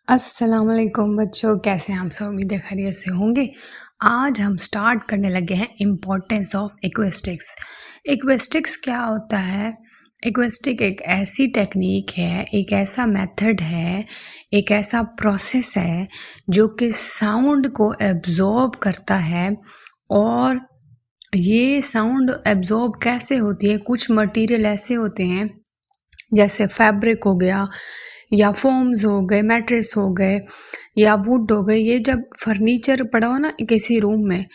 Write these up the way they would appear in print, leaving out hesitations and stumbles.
अस्सलाम वालेकुम बच्चों, कैसे हैं आप सब? उम्मीद है खैरियत से होंगे। आज हम स्टार्ट करने लगे हैं इम्पोर्टेंस ऑफ एक्वेस्टिक्स। एक्वेस्टिक्स क्या होता है? एक्वेस्टिक एक ऐसी टेक्निक है, एक ऐसा मेथड है, एक ऐसा प्रोसेस है जो कि साउंड को एब्जॉर्ब करता है। और ये साउंड एब्जॉर्ब कैसे होती है? कुछ मटेरियल ऐसे होते हैं जैसे फैब्रिक हो गया या फोम्स हो गए, मैट्रेस हो गए या वुड हो गए। ये जब फर्नीचर पड़ा हो ना किसी रूम में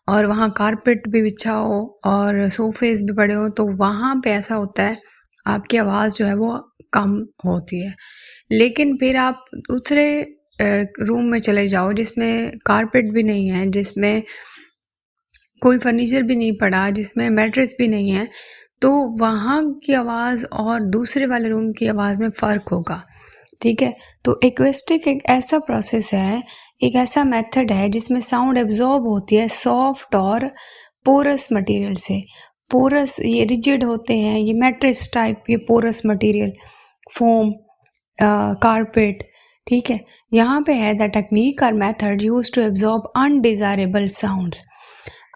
और वहाँ कारपेट भी बिछा हो और सोफेज भी पड़े हो, तो वहाँ पे ऐसा होता है आपकी आवाज़ जो है वो कम होती है। लेकिन फिर आप दूसरे रूम में चले जाओ जिसमें कारपेट भी नहीं है, जिसमें कोई फर्नीचर भी नहीं पड़ा, जिसमें मैट्रेस भी नहीं है, तो वहाँ की आवाज़ और दूसरे वाले रूम की आवाज़ में फ़र्क होगा। ठीक है? तो एक्वेस्टिक एक ऐसा प्रोसेस है, एक ऐसा मेथड है जिसमें साउंड एब्जॉर्ब होती है सॉफ्ट और पोरस मटेरियल से। पोरस ये रिजिड होते हैं, ये मैट्रेस टाइप, ये पोरस मटेरियल, फोम, कारपेट। ठीक है? यहाँ पे है द टेक्निक और method used to absorb undesirable sounds.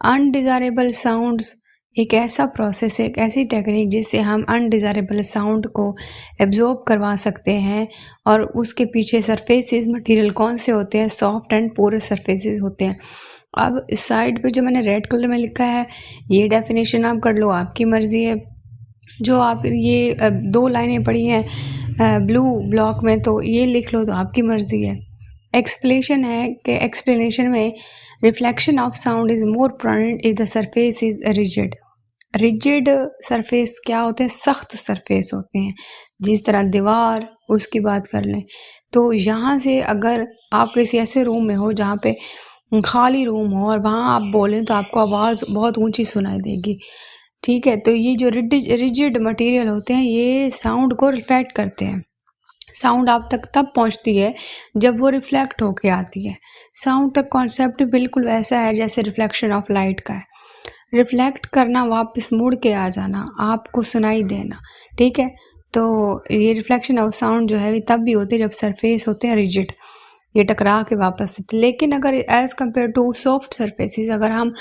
Undesirable sounds एक ऐसा प्रोसेस है, एक ऐसी टेक्निक जिससे हम अनडिज़ायरेबल साउंड को एब्जॉर्ब करवा सकते हैं। और उसके पीछे सरफेसेस मटेरियल कौन से होते हैं? सॉफ्ट एंड पोरस सरफेसेस होते हैं। अब इस साइड पे जो मैंने रेड कलर में लिखा है, ये डेफिनेशन आप कर लो, आपकी मर्ज़ी है। जो आप ये 2 लाइनें पढ़ी हैं ब्लू ब्लॉक में, तो ये लिख लो, तो आपकी मर्ज़ी है। एक्सप्लेनेशन है कि एक्सप्लेनेशन में reflection of sound is more prominent if the surface is rigid. Rigid surface क्या होते हैं? सख्त सरफेस होते हैं। जिस तरह दीवार, उसकी बात कर लें, तो यहाँ से अगर आप किसी ऐसे रूम में हो जहाँ पे खाली रूम हो और वहाँ आप बोलें तो आपको आवाज़ बहुत ऊंची सुनाई देगी। ठीक है? तो ये जो रिजिड मटेरियल होते हैं, ये साउंड को रिफ्लेक्ट करते हैं। साउंड आप तक तब पहुंचती है जब वो रिफ्लेक्ट होके आती है। साउंड का कॉन्सेप्ट बिल्कुल वैसा है जैसे रिफ्लेक्शन ऑफ लाइट का है। रिफ्लेक्ट करना, वापस मुड़ के आ जाना, आपको सुनाई देना। ठीक है? तो ये रिफ्लेक्शन ऑफ साउंड जो है तब भी होती है जब सरफेस होते हैं रिजिड, ये टकरा के वापस आते। लेकिन अगर as compare to soft surfaces, अगर हम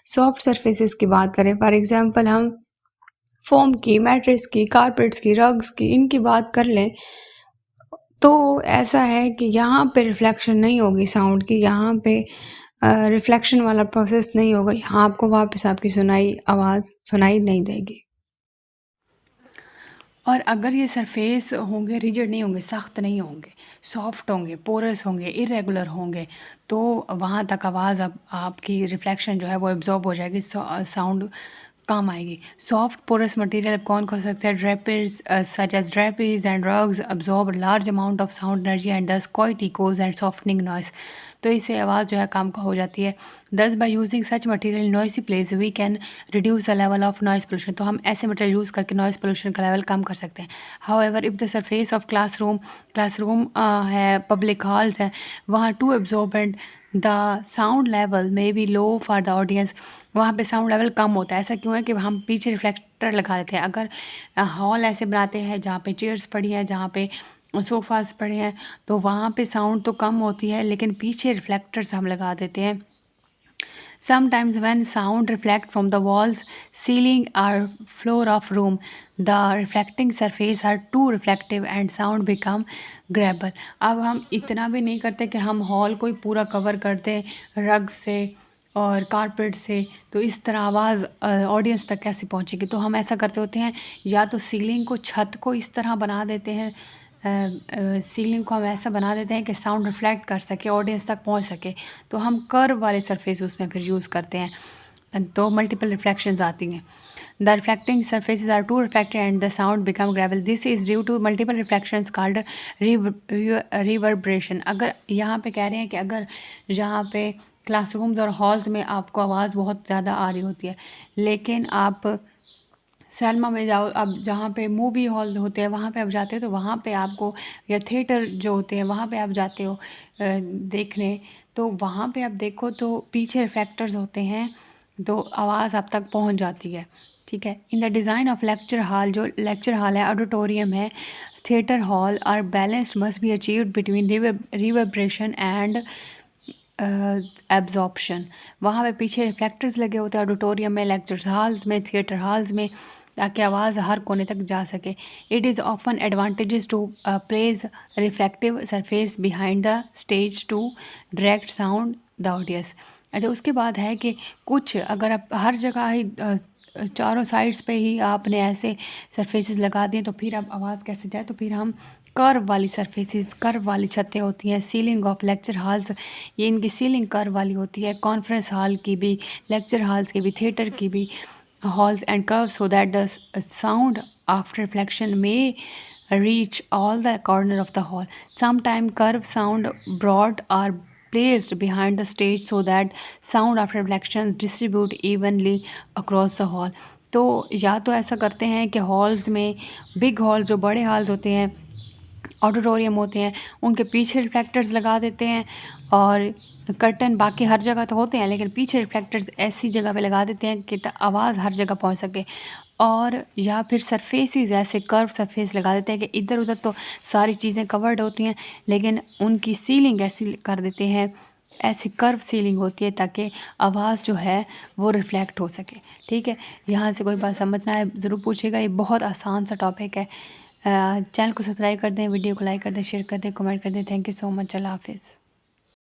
सॉफ्ट सरफेसेस की बात करें, फॉर एग्जांपल हम फोम की, मैट्रेस की, कारपेट्स की, रग्स की, इनकी बात कर लें, तो ऐसा है कि यहाँ पे रिफ्लेक्शन नहीं होगी साउंड की, यहाँ पे रिफ्लेक्शन वाला प्रोसेस नहीं होगा, यहाँ आपको वापस आपकी आवाज़ सुनाई नहीं देगी। और अगर ये सरफेस होंगे रिजिड नहीं होंगे, सख्त नहीं होंगे, सॉफ्ट होंगे, पोरस होंगे, इरेगुलर होंगे, तो वहाँ तक आवाज़ आपकी रिफ्लेक्शन जो है वो एब्जॉर्ब हो जाएगी, साउंड काम आएगी। सॉफ्ट पोरस मटेरियल कौन हो सकता है? Drapes such as drapes and rugs absorb large amount of sound energy and this quiet echoes and softening noise. तो इससे आवाज़ जो है काम का हो जाती है। Thus by using such material noisy place we can reduce the level of noise pollution. तो हम ऐसे मटेरियल यूज़ करके नॉइस पोल्यूशन का लेवल कम कर सकते हैं। However if the surface of classroom है, पब्लिक हॉल्स हैं, वहाँ too absorbent the sound level may be low for the audience. वहाँ पे साउंड लेवल कम होता है। ऐसा क्यों है कि हम पीछे रिफ्लेक्टर लगा लेते हैं। अगर हॉल ऐसे बनाते हैं जहाँ पे चेयर्स पड़ी हैं, जहाँ पे सोफ़ास पड़े हैं, तो वहाँ पे साउंड तो कम होती है, लेकिन पीछे रिफ्लेक्टर्स हम लगा देते हैं। Sometimes when sound reflect from the walls, ceiling or floor of room, the reflecting surface are too reflective and sound become grabber। अब हम इतना भी नहीं करते कि हम हॉल को ही पूरा कवर करते रग से और कारपेट से, तो इस तरह आवाज़ ऑडियंस तक कैसे पहुंचेगी? तो हम ऐसा करते होते हैं, या तो सीलिंग को, छत को इस तरह बना देते हैं, सीलिंग को हम ऐसा बना देते हैं कि साउंड रिफ्लेक्ट कर सके, ऑडियंस तक पहुंच सके। तो हम कर्व वाले सरफेस उसमें फिर यूज़ करते हैं, तो मल्टीपल रिफ्लेक्शंस आती हैं। The reflecting surfaces are too reflected and the sound become gravel. This is due to multiple reflections called reverberation। अगर यहाँ पे कह रहे हैं कि अगर जहाँ पे क्लासरूम्स और हॉल्स में आपको आवाज़ बहुत ज़्यादा आ रही होती है, लेकिन आप सिनेमा में जाओ, अब जहाँ पे मूवी हॉल होते हैं वहाँ पे आप जाते हो, तो वहाँ पे आपको, या थिएटर जो होते हैं वहाँ पे आप जाते हो देखने, तो वहाँ पे आप देखो तो पीछे रिफ्लेक्टर्स होते हैं, तो आवाज़ आप तक पहुँच जाती है। ठीक है। In the design of lecture hall, जो लेक्चर हॉल है, ऑडिटोरियम है, theatre hall are balanced must be achieved between reverberation and absorption. वहाँ पे पीछे रिफ्लेक्टर्स लगे होते हैं ऑडिटोरियम में, लेक्चर हॉल्स में, थिएटर हॉल्स में, ताकि आवाज़ हर कोने तक जा सके। It is often advantages to place reflective surface behind the stage to direct sound the audience. अच्छा, उसके बाद है कि कुछ अगर आप हर जगह ही चारों साइड्स पे ही आपने ऐसे सरफेसेस लगा दिए तो फिर अब आवाज़ कैसे जाए, तो फिर हम कर्व वाली सरफेसेस, कर्व वाली छतें होती हैं, सीलिंग ऑफ लेक्चर हॉल्स, ये इनकी सीलिंग कर्व वाली होती है, कॉन्फ्रेंस हॉल की भी, लेक्चर हॉल्स की भी, थिएटर की भी halls and curves so that the sound after reflection may reach all the corner of the hall. Sometimes curved sound broad are placed behind the stage so that sound after reflections distribute evenly across the hall. तो या तो ऐसा करते हैं कि halls में, big halls जो बड़े हॉल्स होते हैं, ऑडिटोरियम होते हैं, उनके पीछे रिफ्लेक्टर्स लगा देते हैं और कर्टन बाकी हर जगह तो होते हैं, लेकिन पीछे रिफ्लेक्टर्स ऐसी जगह पे लगा देते हैं कि आवाज़ हर जगह पहुंच सके। और या फिर सरफेसेस ऐसे कर्व सरफेस लगा देते हैं कि इधर उधर तो सारी चीज़ें कवर्ड होती हैं, लेकिन उनकी सीलिंग ऐसी कर देते हैं, ऐसी कर्व सीलिंग होती है ताकि आवाज़ जो है वो रिफ्लेक्ट हो सके। ठीक है, यहाँ से कोई बात समझना है ज़रूर पूछेगा, ये बहुत आसान सा टॉपिक है। चैनल को सब्सक्राइब कर दें, वीडियो को लाइक कर दें, शेयर कर दें, कमेंट कर दें। Thank you so much. अल्लाह हाफिज़।